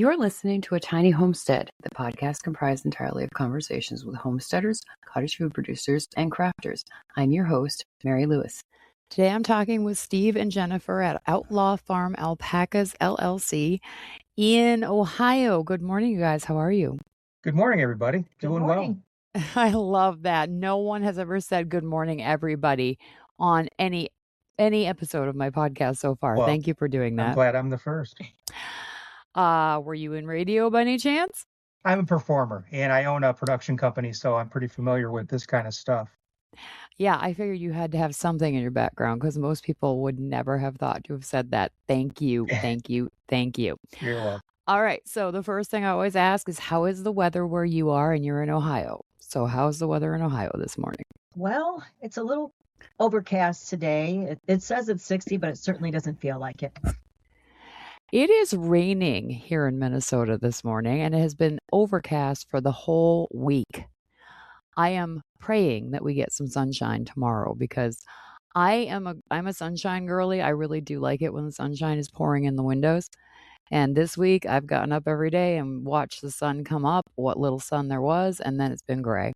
You're listening to A Tiny Homestead, the podcast comprised entirely of conversations with homesteaders, cottage food producers, and crafters. I'm your host, Mary Lewis. Today I'm talking with Steve and Jennifer at Outlaw Farm, Alpacas, LLC in Ohio. Good morning, you guys. How are you? Good morning, everybody. Doing well. I love that. No one has ever said good morning, everybody, on any episode of my podcast so far. Well, Thank you for doing that. I'm glad I'm the first. Were you in radio by any chance? I'm a performer and I own a production company, so I'm pretty familiar with this kind of stuff. Yeah, I figured you had to have something in your background because most people would never have thought to have said that. Thank you, thank you, thank you. You're welcome. All right, so the first thing I always ask is, how is the weather where you are? And you're in Ohio. So how's the weather in Ohio this morning? Well, it's a little overcast today. It says it's 60, but it certainly doesn't feel like it. It is raining here in Minnesota this morning, and it has been overcast for the whole week. I am praying that we get some sunshine tomorrow because I'm a sunshine girlie. I really do like it when the sunshine is pouring in the windows. And this week I've gotten up every day and watched the sun come up, what little sun there was, and then it's been gray.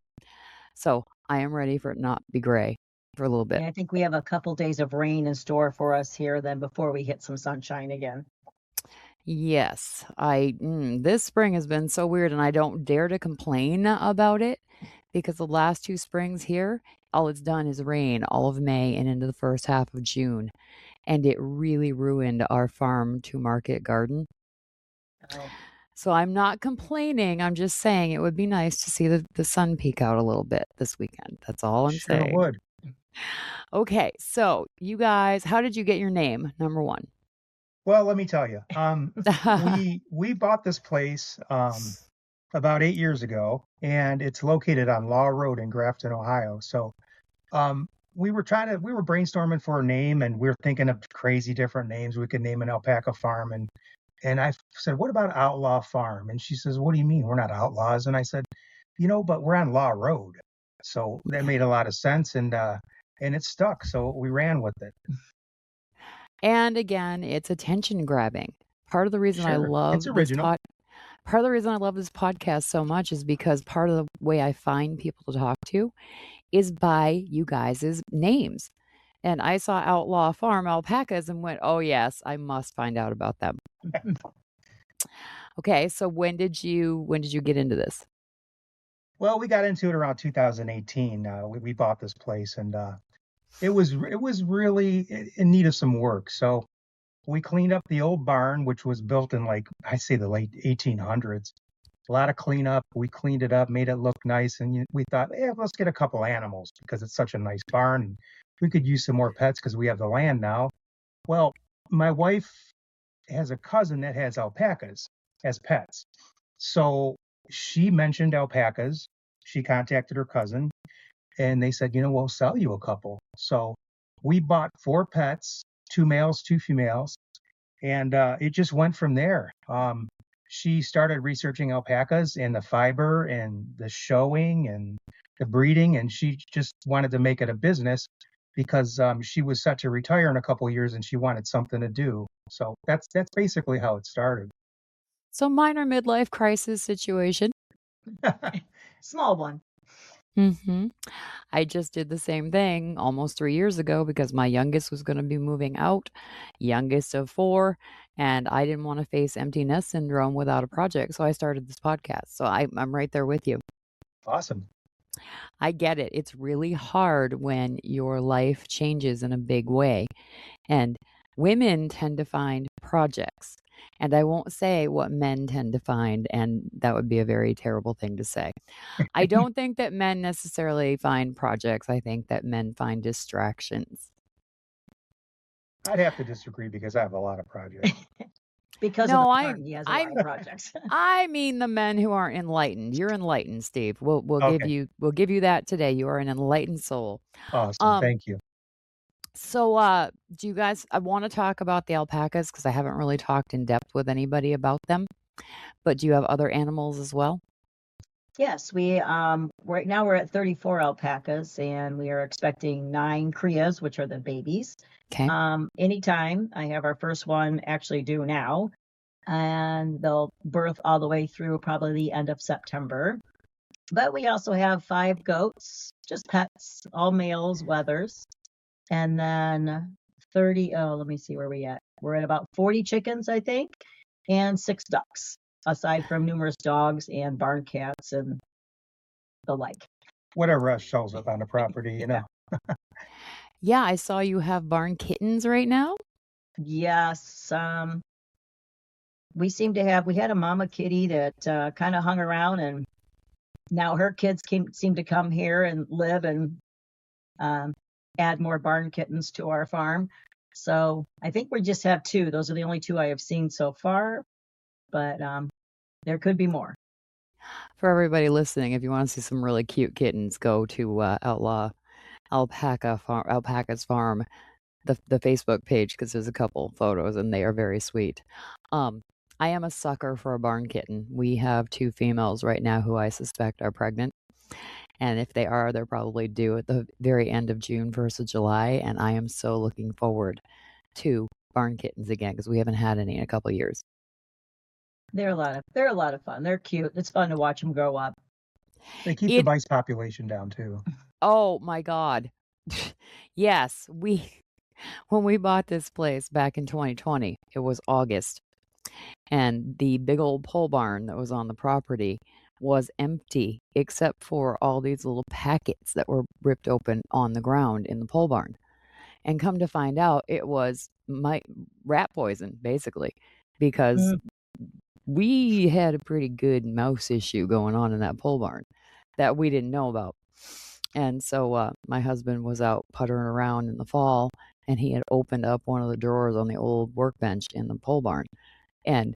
So I am ready for it not to be gray for a little bit. And I think we have a couple days of rain in store for us here then before we hit some sunshine again. Yes, this spring has been so weird, and I don't dare to complain about it because the last two springs here, all it's done is rain all of May and into the first half of June, and it really ruined our farm to market garden. Oh. So I'm not complaining. I'm just saying it would be nice to see the sun peek out a little bit this weekend. That's all I'm saying. Sure would. Okay, so you guys, how did you get your name? Number one. Well, let me tell you, we bought this place about 8 years ago, and it's located on Law Road in Grafton, Ohio. So we were brainstorming for a name, and we were thinking of crazy different names. We could name an alpaca farm, and I said, what about Outlaw Farm? And she says, what do you mean? We're not outlaws. And I said, but we're on Law Road. So that made a lot of sense, and it stuck. So we ran with it. And again, it's attention grabbing. Part of the reason I love it's original. Part of the reason I love this podcast so much is because part of the way I find people to talk to is by you guys' names. And I saw Outlaw Farm Alpacas and went, oh yes, I must find out about them. Okay, so when did you get into this? Well, we got into it around 2018. We bought this place, and it was really in need of some work. So we cleaned up the old barn, which was built in the late 1800s. A lot of cleanup. We cleaned it up, made it look nice, and we thought, let's get a couple animals because it's such a nice barn. And we could use some more pets because we have the land now. Well, my wife has a cousin that has alpacas as pets. So she mentioned alpacas. She contacted her cousin, and they said, we'll sell you a couple. So we bought 4 pets, 2 males, 2 females, and it just went from there. She started researching alpacas and the fiber and the showing and the breeding, and she just wanted to make it a business because she was set to retire in a couple of years and she wanted something to do. So that's basically how it started. So minor midlife crisis situation. Small one. Mm-hmm. I just did the same thing almost 3 years ago because my youngest was going to be moving out, youngest of 4, and I didn't want to face empty nest syndrome without a project. So I started this podcast. So I'm right there with you. Awesome. I get it. It's really hard when your life changes in a big way. And women tend to find projects. And I won't say what men tend to find, and that would be a very terrible thing to say. I don't think that men necessarily find projects. I think that men find distractions. I'd have to disagree because I have a lot of projects. Because of the farm, he has a lot of projects. I mean the men who aren't enlightened. You're enlightened, Steve. We'll Okay. give you that today. You are an enlightened soul. Awesome. Thank you. So, do you guys, I want to talk about the alpacas because I haven't really talked in depth with anybody about them, but do you have other animals as well? Yes, we right now we're at 34 alpacas and we are expecting 9 crias, which are the babies. Okay. Anytime. I have our first one actually due now. and they'll birth all the way through probably the end of September. But we also have 5 goats, just pets, all males, wethers. And then 30, oh, let me see where we at. We're at about 40 chickens, I think, and 6 ducks, aside from numerous dogs and barn cats and the like. Whatever else shows up on the property, you know. Yeah, I saw you have barn kittens right now. Yes, we had a mama kitty that kind of hung around, and now her kids seem to come here and live and add more barn kittens to our farm. So I think we just have 2. Those are the only 2 I have seen so far, but there could be more. For everybody listening, if you want to see some really cute kittens, go to Outlaw Alpaca's farm, the Facebook page, because there's a couple photos and they are very sweet. I am a sucker for a barn kitten. We have 2 females right now who I suspect are pregnant. And if they are, they're probably due at the very end of June, 1st of July. And I am so looking forward to barn kittens again because we haven't had any in a couple of years. They're a lot of fun. They're cute. It's fun to watch them grow up. They keep the mice population down too. Oh my God. Yes, when we bought this place back in 2020, it was August, and the big old pole barn that was on the property was empty except for all these little packets that were ripped open on the ground in the pole barn. And come to find out, it was my rat poison, basically, because we had a pretty good mouse issue going on in that pole barn that we didn't know about. And so my husband was out puttering around in the fall, and he had opened up one of the drawers on the old workbench in the pole barn. And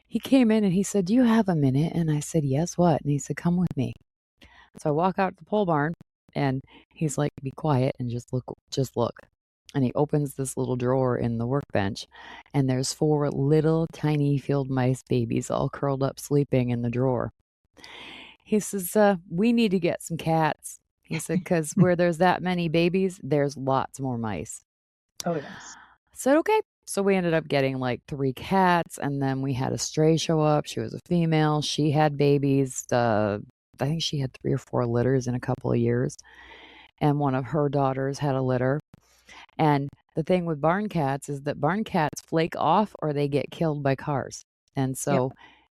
he came in and he said, "Do you have a minute?" And I said, "Yes, what?" And he said, "Come with me." So I walk out to the pole barn, and he's like, "Be quiet and just look, just look." And he opens this little drawer in the workbench, and there's 4 little tiny field mice babies all curled up sleeping in the drawer. He says, "We need to get some cats." He said, "Because where there's that many babies, there's lots more mice." Oh, yes. I said, "Okay." So we ended up getting like 3 cats, and then we had a stray show up. She was a female. She had babies. I think she had 3 or 4 litters in a couple of years. And one of her daughters had a litter. And the thing with barn cats is that barn cats flake off or they get killed by cars. And so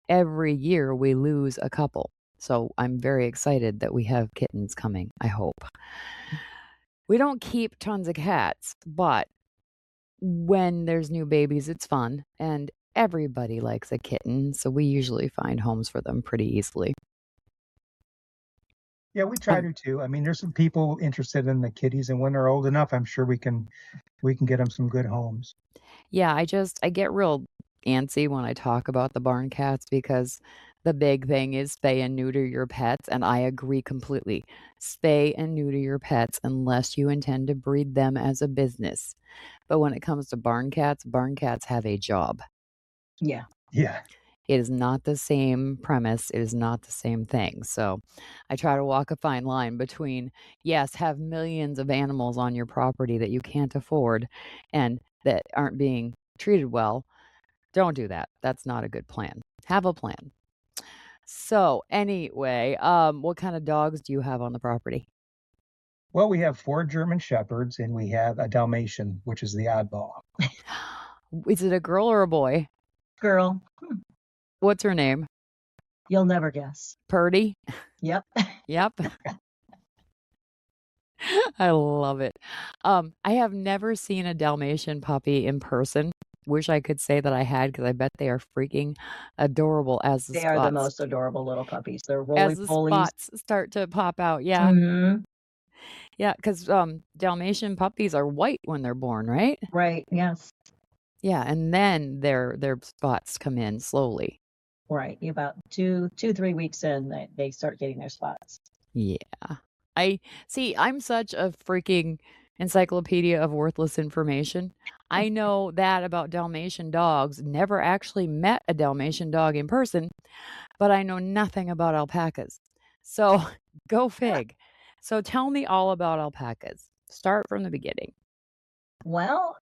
every year we lose a couple. So I'm very excited that we have kittens coming, I hope. We don't keep tons of cats, but when there's new babies, it's fun. And everybody likes a kitten. So we usually find homes for them pretty easily. Yeah, we try to too. I mean, there's some people interested in the kitties, and when they're old enough, I'm sure we can get them some good homes. Yeah, I get real antsy when I talk about the barn cats because the big thing is spay and neuter your pets, and I agree completely. Spay and neuter your pets unless you intend to breed them as a business. But when it comes to barn cats have a job. Yeah. Yeah. It is not the same premise. It is not the same thing. So I try to walk a fine line between, yes, have millions of animals on your property that you can't afford and that aren't being treated well. Don't do that. That's not a good plan. Have a plan. So anyway, what kind of dogs do you have on the property? Well, we have 4 German Shepherds, and we have a Dalmatian, which is the oddball. Is it a girl or a boy? Girl. What's her name? You'll never guess. Purdy? Yep. Yep. I love it. I have never seen a Dalmatian puppy in person. Wish I could say that I had because I bet they are freaking adorable as the They spots. are the most adorable little puppies. They're As the roly-polies. spots start to pop out. Yeah. Mhm. Yeah, because Dalmatian puppies are white when they're born, right? Right. Yes. Yeah, and then their spots come in slowly. Right. About 3 weeks in, they start getting their spots. Yeah. I'm such a freaking encyclopedia of worthless information. I know that about Dalmatian dogs. Never actually met a Dalmatian dog in person, but I know nothing about alpacas. So go fig. So tell me all about alpacas. Start from the beginning. Well,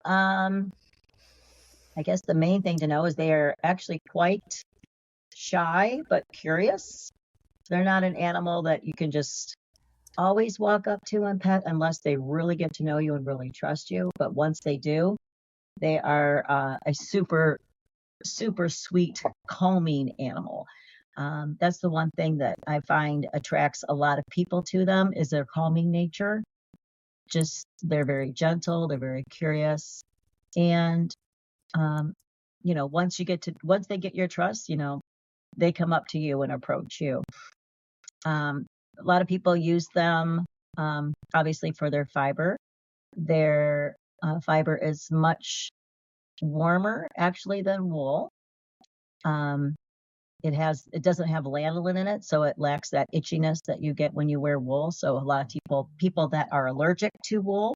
I guess the main thing to know is they are actually quite shy but curious. They're not an animal that you can just always walk up to and pet unless they really get to know you and really trust you. But once they do, they are a super, super sweet, calming animal. That's the one thing that I find attracts a lot of people to them is their calming nature. Just they're very gentle, they're very curious, and once they get your trust, they come up to you and approach you. A lot of people use them, obviously, for their fiber. Their fiber is much warmer, actually, than wool. It doesn't have lanolin in it, so it lacks that itchiness that you get when you wear wool. So a lot of people that are allergic to wool,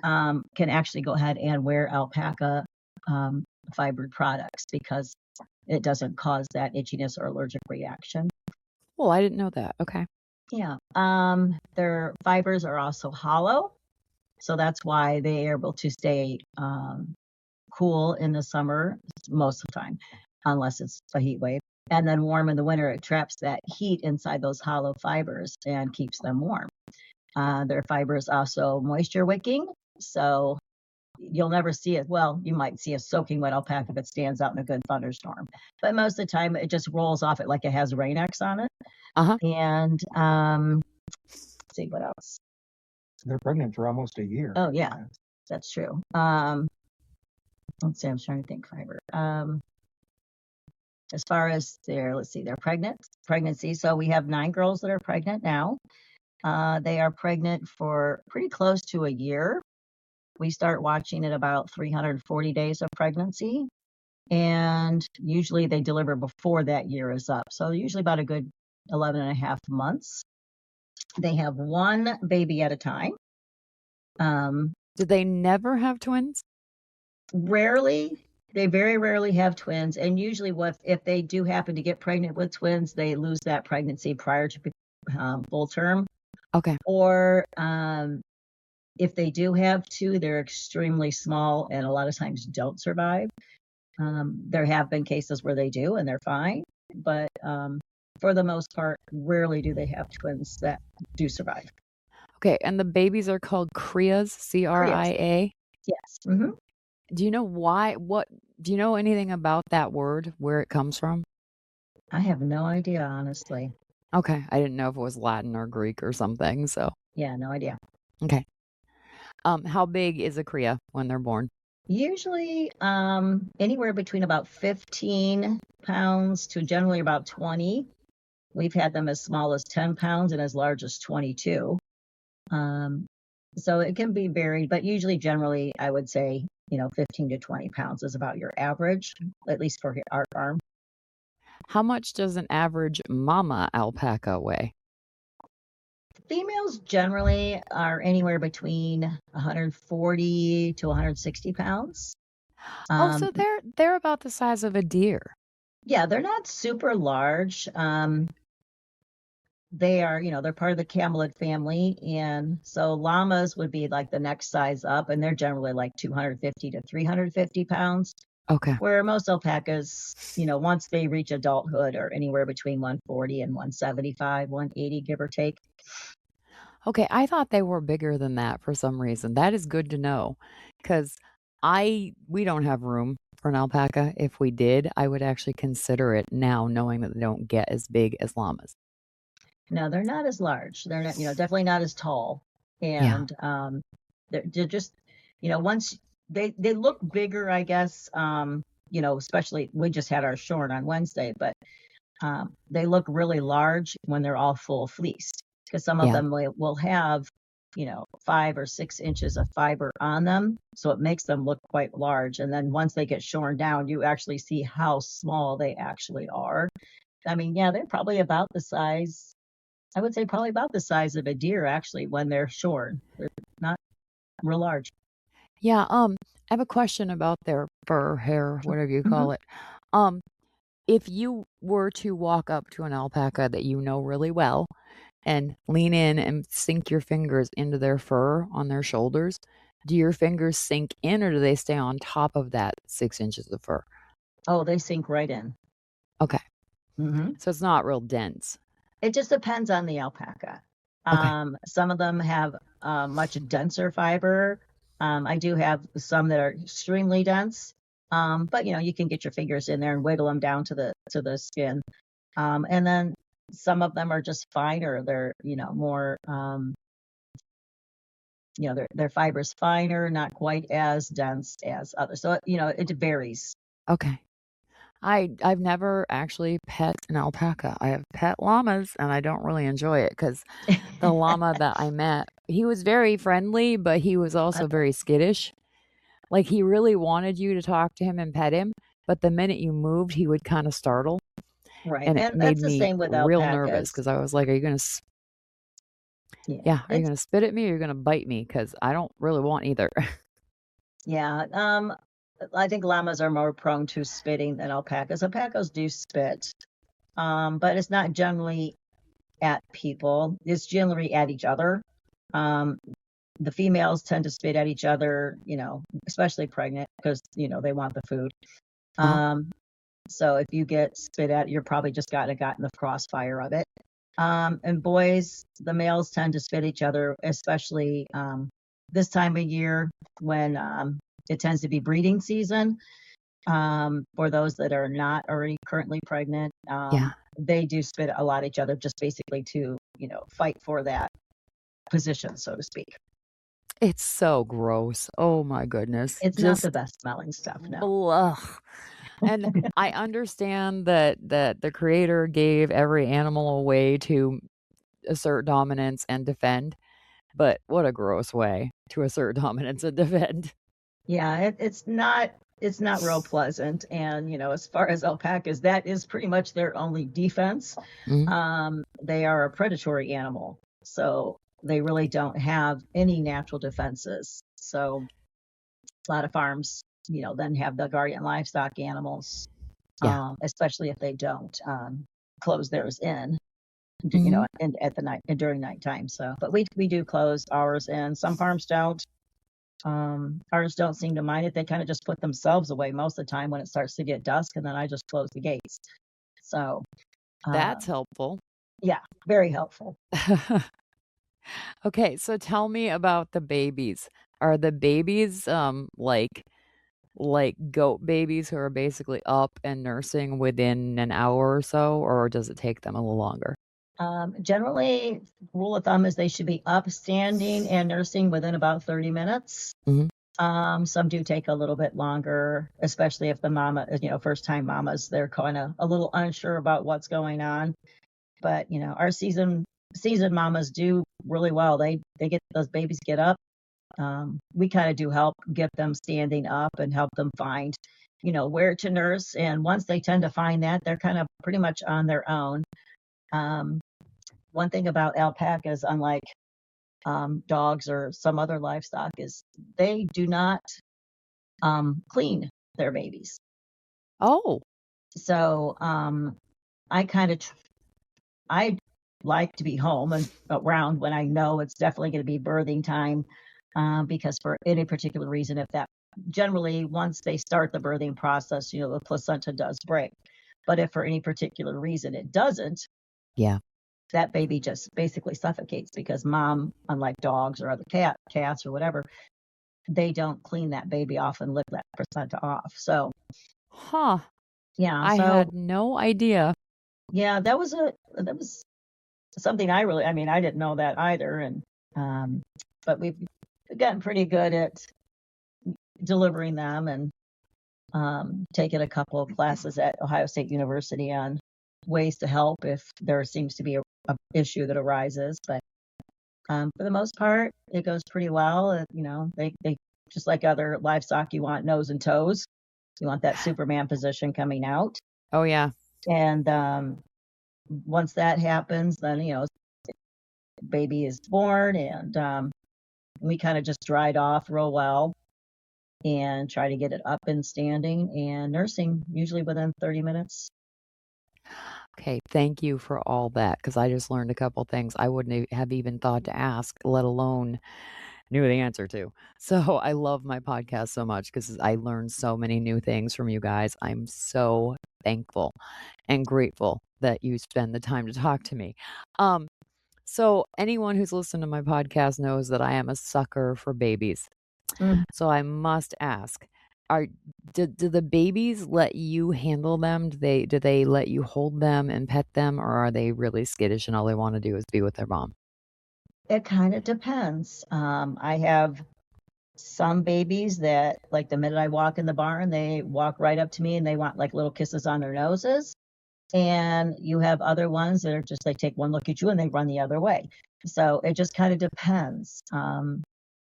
can actually go ahead and wear alpaca fibered products because it doesn't cause that itchiness or allergic reaction. Well, I didn't know that. Okay. Yeah. Their fibers are also hollow, so that's why they are able to stay cool in the summer most of the time, unless it's a heat wave. And then warm in the winter, it traps that heat inside those hollow fibers and keeps them warm. Their fiber is also moisture wicking, so you'll never see it. Well, you might see a soaking wet alpaca if it stands out in a good thunderstorm, but most of the time it just rolls off it like it has Rain-X on it. Uh-huh. And let's see what else. They're pregnant for almost a year. Oh yeah, that's true. Let's see, I'm trying to think fiber. As far as their pregnancy. So we have 9 girls that are pregnant now. They are pregnant for pretty close to a year. We start watching at about 340 days of pregnancy, and usually they deliver before that year is up. So usually about a good 11 and a half months. They have 1 baby at a time. Do they never have twins? Rarely. They very rarely have twins, and usually if they do happen to get pregnant with twins, they lose that pregnancy prior to full term. Okay. Or if they do have 2, they're extremely small and a lot of times don't survive. There have been cases where they do and they're fine, but for the most part, rarely do they have twins that do survive. Okay, and the babies are called crias, C-R-I-A? Yes. Mm-hmm. Do you know why? Do you know anything about that word, where it comes from? I have no idea, honestly. Okay, I didn't know if it was Latin or Greek or something, so. Yeah, no idea. Okay. How big is a cria when they're born? Usually anywhere between about 15 pounds to generally about 20. We've had them as small as 10 pounds and as large as 22. So it can be varied, but usually generally I would say, 15 to 20 pounds is about your average, at least for our farm. How much does an average mama alpaca weigh? Females generally are anywhere between 140 to 160 pounds. So they're about the size of a deer. Yeah, they're not super large. They are, they're part of the camelid family. And so llamas would be like the next size up, and they're generally like 250 to 350 pounds. Okay. Where most alpacas, once they reach adulthood, are anywhere between 140 and 175, 180, give or take. Okay, I thought they were bigger than that for some reason. That is good to know, because we don't have room for an alpaca. If we did, I would actually consider it now, knowing that they don't get as big as llamas. No, they're not as large. They're not, definitely not as tall. And they're just, once they look bigger, I guess, especially we just had our shorn on Wednesday, but they look really large when they're all full fleeced, because some of them will have, 5 or 6 inches of fiber on them. So it makes them look quite large. And then once they get shorn down, you actually see how small they actually are. I mean, yeah, they're probably about the size. I would say probably about the size of a deer, actually, when they're shorn. They're not real large. Yeah, I have a question about their fur, hair, whatever you call it. If you were to walk up to an alpaca that you know really well and lean in and sink your fingers into their fur on their shoulders, Do your fingers sink in or do they stay on top of that 6 inches of fur? Oh, they sink right in. Okay. Hmm. So it's not real dense. It just depends on the alpaca. Okay. Some of them have much denser fiber. I do have some that are extremely dense, but you can get your fingers in there and wiggle them down to the skin. And then some of them are just finer. They're more their fiber's finer, not quite as dense as others. So it varies. Okay. I've never actually pet an alpaca. I have pet llamas and I don't really enjoy it because the llama that I met, he was very friendly, but he was also very skittish. Like he really wanted you to talk to him and pet him, but the minute you moved, he would kind of startle, Right, and it and made that's the me same with real nervous alpacas. because I was like, "Are you gonna, Yeah, yeah, are you it's gonna spit at me or are you gonna bite me? Because I don't really want either." yeah. I think llamas are more prone to spitting than alpacas. Alpacas do spit, but it's not generally at people. It's generally at each other. Um, the females tend to spit at each other, especially pregnant because they want the food. Uh-huh. Um, so if you get spit at, you're probably just gotten the crossfire of it. And boys, the males tend to spit each other, especially this time of year when it tends to be breeding season. For those that are not already currently pregnant, Yeah. they do spit a lot at each other, just basically to fight for that position, so to speak. It's so gross. Oh my goodness. It's not the Just best smelling stuff, no. blah. And I understand that the creator gave every animal a way to assert dominance and defend, but what a gross way to assert dominance and defend. Yeah, it's not real pleasant. And as far as alpacas, that is pretty much their only defense. Mhm. They are a predatory animal, so they really don't have any natural defenses. So a lot of farms, then have the guardian livestock animals, Yeah. especially if they don't close theirs in, Mhm. and at the night and during nighttime. So, but we do close ours in. Some farms don't. Ours don't seem to mind it. They kind of just put themselves away most of the time when it starts to get dusk, and then I just close the gates. So, That's um, helpful. yeah, very helpful. Okay, so tell me about the babies. Are the babies like goat babies who are basically up and nursing within an hour or so, or does it take them a little longer? Generally, rule of thumb is they should be up, standing, and nursing within about 30 minutes. Mhm. Some do take a little bit longer, especially if the mama, first time mamas, they're kind of a little unsure about what's going on. But our season mamas do really well. They get those babies get up. We kind of do help get them standing up and help them find, where to nurse. And once they tend to find that, they're kind of pretty much on their own. Um, One thing about alpacas, unlike dogs or some other livestock, is they do not clean their babies. Oh, So I kind of I like to be home and around when I know it's definitely going to be birthing time, because for any particular reason, if that generally once they start the birthing process, the placenta does break. But if for any particular reason it doesn't, yeah. that baby just basically suffocates because mom, unlike dogs or other cats or whatever, they don't clean that baby off and lick that placenta off. So Huh. yeah, I so had no idea. yeah, that was something I mean, I didn't know that either. And but we've gotten pretty good at delivering them, and taken a couple of classes at Ohio State University on ways to help if there seems to be a issue that arises. But for the most part, it goes pretty well. They just like other livestock, you want nose and toes. You want that Superman position coming out. Oh, yeah. And once that happens, then baby is born, and we kind of just dried off real well and try to get it up and standing and nursing usually within 30 minutes. Okay, thank you for all that because I just learned a couple things I wouldn't have even thought to ask, let alone knew the answer to. So I love my podcast so much because I learned so many new things from you guys. I'm so thankful and grateful that you spend the time to talk to me. Um, so anyone who's listened to my podcast knows that I am a sucker for babies. Mm. So I must ask, are do the babies let you handle them? Do they let you hold them and pet them, or are they really skittish and all they want to do is be with their mom? It kind of depends. I have some babies that, like, the minute I walk in the barn, they walk right up to me and they want like little kisses on their noses. And you have other ones that are just like take one look at you and they run the other way. So it just kind of depends.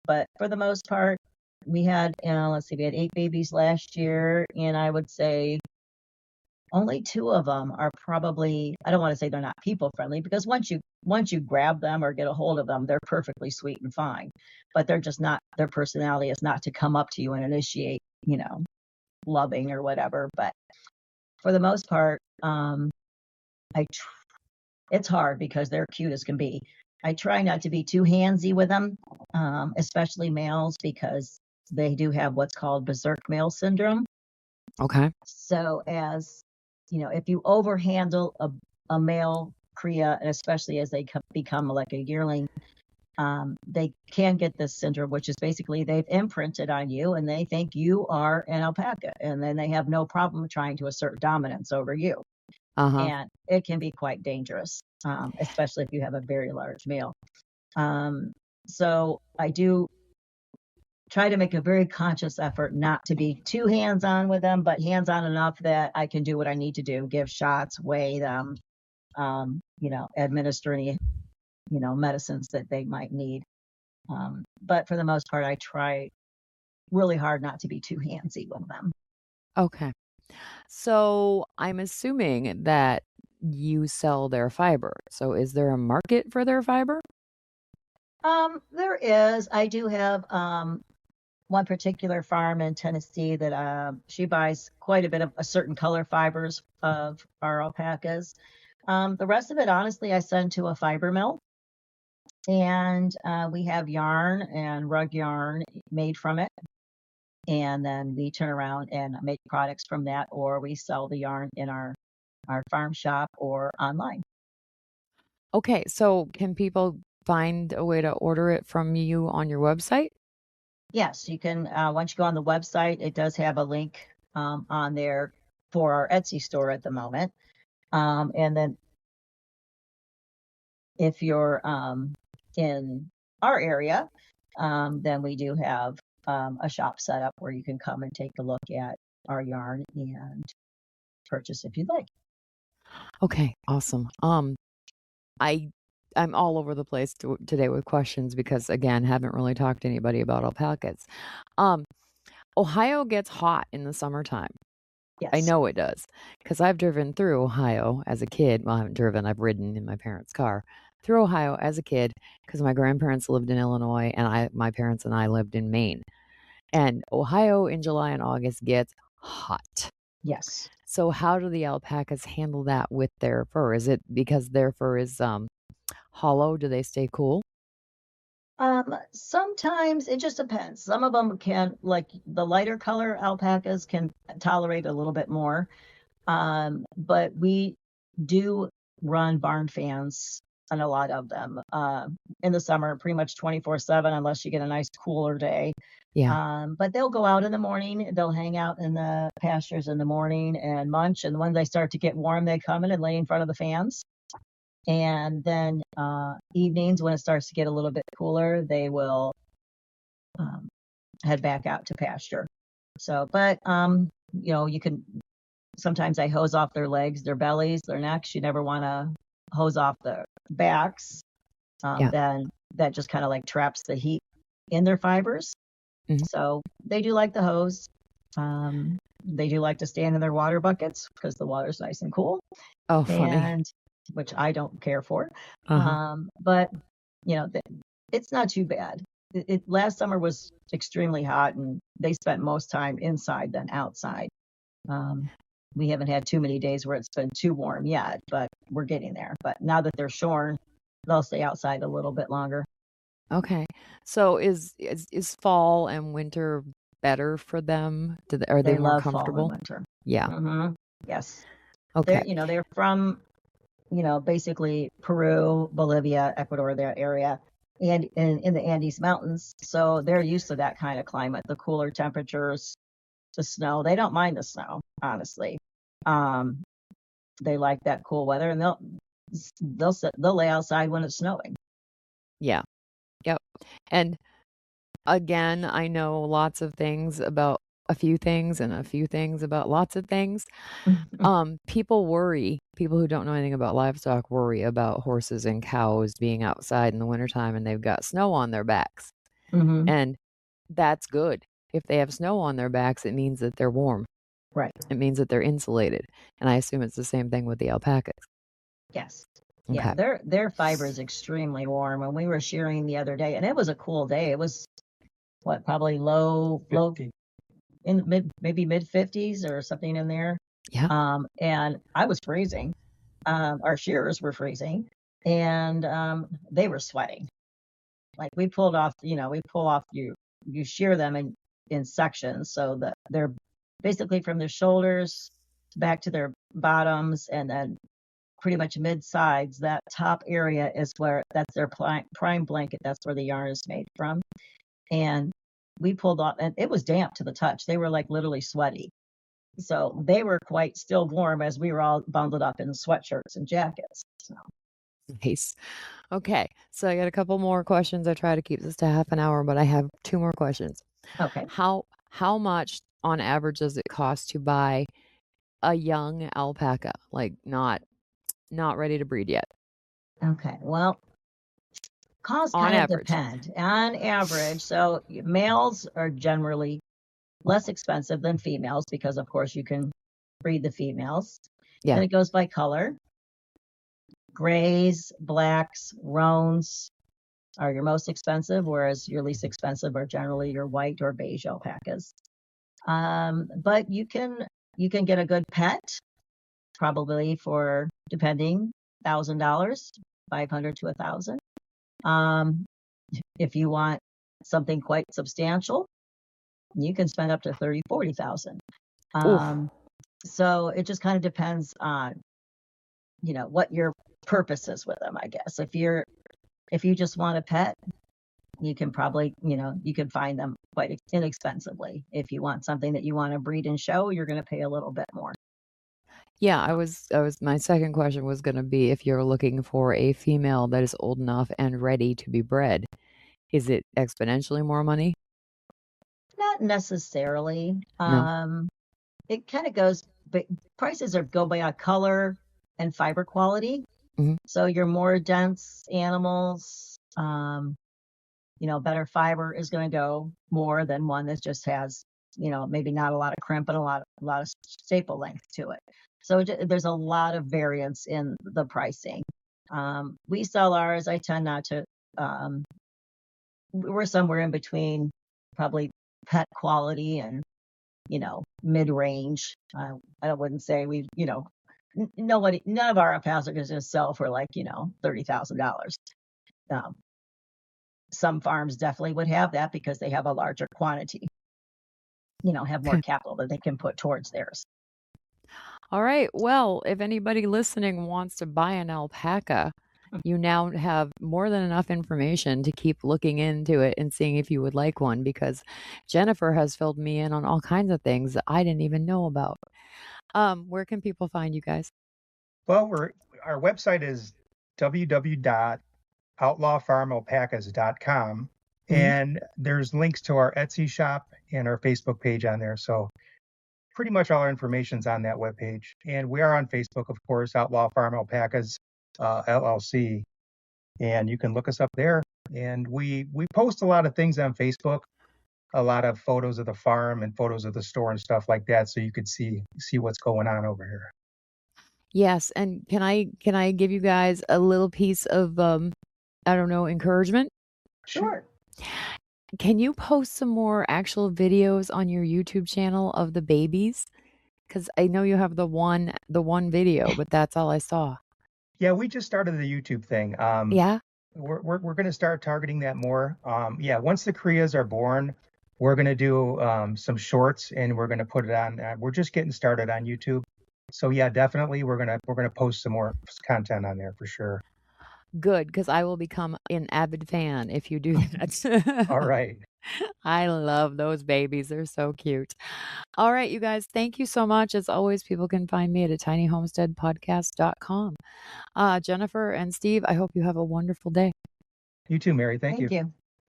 But for the most part, we had, let's see, we had 8 babies last year, and I would say only 2 of them are probably, I don't want to say they're not people friendly, because once you grab them or get a hold of them, they're perfectly sweet and fine. But they're just not, their personality is not to come up to you and initiate, loving or whatever. But for the most part, I it's hard because they're cute as can be. I try not to be too handsy with them, especially males, because they do have what's called berserk male syndrome. Okay. So, as if you overhandle a male cria, and especially as they become like a yearling, they can get this syndrome, which is basically they've imprinted on you and they think you are an alpaca, and then they have no problem trying to assert dominance over you. Uh-huh. And it can be quite dangerous, especially if you have a very large male. So I do try to make a very conscious effort not to be too hands-on with them, but hands-on enough that I can do what I need to do, give shots, weigh them, administer any, medicines that they might need. But for the most part, I try really hard not to be too handsy with them. Okay. So I'm assuming that you sell their fiber. So is there a market for their fiber? There is. I do have one particular farm in Tennessee that she buys quite a bit of a certain color fibers of our alpacas. The rest of it, honestly, I send to a fiber mill, and we have yarn and rug yarn made from it. And then we turn around and make products from that, or we sell the yarn in our farm shop or online. Okay. So can people find a way to order it from you on your website? Yes, you can. Once you go on the website, it does have a link on there for our Etsy store at the moment. And then if you're in our area, then we do have a shop set up where you can come and take a look at our yarn and purchase if you'd like. Okay. Awesome. I I'm all over the place today with questions because again, haven't really talked to anybody about alpacas. Um, Ohio gets hot in the summertime. I Yes. know it does because I've driven through Ohio as a kid. Well, I haven't driven, I've ridden in my parents' car through Ohio as a kid because my grandparents lived in Illinois and my parents and I lived in Maine. And Ohio in July and August gets hot. Yes. So how do the alpacas handle that with their fur? Is it because their fur is hollow? Do they stay cool? Sometimes it just depends. Some of them can, like the lighter color alpacas, can tolerate a little bit more. But we do run barn fans on a lot of them in the summer, pretty much 24/7, unless you get a nice cooler day. Yeah. But they'll go out in the morning, they'll hang out in the pastures in the morning and munch. And when they start to get warm, they come in and lay in front of the fans. And then evenings, when it starts to get a little bit cooler, they will um, head back out to pasture. So, but you can sometimes I hose off their legs, their bellies, their necks. You never want to hose off the backs. Yeah. Then that just kind of like traps the heat in their fibers. Mhm. So they do like the hose. They do like to stand in their water buckets because the water's nice and cool, Oh, funny. and which I don't care for. Uh-huh. But it's not too bad. Last summer was extremely hot, and they spent most time inside than outside. Um, we haven't had too many days where it's been too warm yet, but we're getting there. But now that they're shorn, they'll stay outside a little bit longer. Okay. So is fall and winter better for them? Are they They more love fall and comfortable? winter. Yeah. Yes. Okay. They're from, basically Peru, Bolivia, Ecuador, that area, and in the Andes Mountains. So they're used to that kind of climate, the cooler temperatures, the snow. They don't mind the snow, honestly. Um, they like that cool weather, and they'll lay outside when it's snowing. Yeah. Yep. And again, I know lots of things about a few things and a few things about lots of things. People who don't know anything about livestock worry about horses and cows being outside in the wintertime and they've got snow on their backs. hmm And that's good. If they have snow on their backs, it means that they're warm. Right. It means that they're insulated. And I assume it's the same thing with the alpacas. Yes. Yeah, Okay. their fiber is extremely warm. And we were shearing the other day, and it was a cool day. It was what, probably low 50. in maybe mid 50s or something in there. Yeah. And I was freezing. Our shearers were freezing, and they were sweating. Like we pull off, you shear them in sections so that they're basically from their shoulders back to their bottoms, and then pretty much mid sides. That top area is where that's their prime blanket. That's where the yarn is made from. And we pulled off, and it was damp to the touch. They were like literally sweaty. So they were quite still warm as we were all bundled up in sweatshirts and jackets. So, Nice. Okay. So I got a couple more questions. I try to keep this to half an hour, but I have two more questions. okay. How much on average does it cost to buy a young alpaca, like not ready to breed yet? Okay. Well, costs On kind of average. depend on average. So males are generally less expensive than females because, of course, you can breed the females. Yeah. Then it goes by color. Grays, blacks, roans are your most expensive, whereas your least expensive are generally your white or beige alpacas. But you can get a good pet probably for, depending, $1,000, 500 to 1,000. If you want something quite substantial, you can spend up to 30, 40,000. Oof. So it just kind of depends on, what your purpose is with them, I guess. If you just want a pet, you can probably, you can find them quite inexpensively. If you want something that you want to breed and show, you're going to pay a little bit more. Yeah, my second question was going to be if you're looking for a female that is old enough and ready to be bred, is it exponentially more money? Not necessarily. No. It kind of goes, but prices go by color and fiber quality. Mhm. So your more dense animals, better fiber is going to go more than one that just has, maybe not a lot of crimp and a lot of staple length to it. So there's a lot of variance in the pricing. We sell ours. I tend not to. We're somewhere in between, probably pet quality and mid range. I wouldn't say we, none of our alpacas are going to sell for like $30,000. Some farms definitely would have that because they have a larger quantity, have more Okay. capital that they can put towards theirs. All right. Well, if anybody listening wants to buy an alpaca, you now have more than enough information to keep looking into it and seeing if you would like one, because Jennifer has filled me in on all kinds of things that I didn't even know about. Where can people find you guys? Well, our website is www.outlawfarmalpacas.com, and there's links to our Etsy shop and our Facebook page on there. So pretty much all our information's on that webpage. And we are on Facebook, of course, Outlaw Farm Alpacas LLC, and you can look us up there. And we post a lot of things on Facebook, a lot of photos of the farm and photos of the store and stuff like that, so you could see what's going on over here. Yes, and can I give you guys a little piece of I don't know, encouragement? Sure. Can you post some more actual videos on your YouTube channel of the babies? Because I know you have the one video, but that's all I saw. Yeah, we just started the YouTube thing. Yeah? we're going to start targeting that more. Yeah, once the Krias are born, we're going to do some shorts, and we're going to put it on. We're just getting started on YouTube, so yeah, definitely we're gonna post some more content on there for sure. Good, because I will become an avid fan if you do that. All right. I love those babies. They're so cute. All right, you guys, thank you so much. As always, people can find me at atinyhomesteadpodcast.com. Jennifer and Steve, I hope you have a wonderful day. You too, Mary. Thank you. Thank you.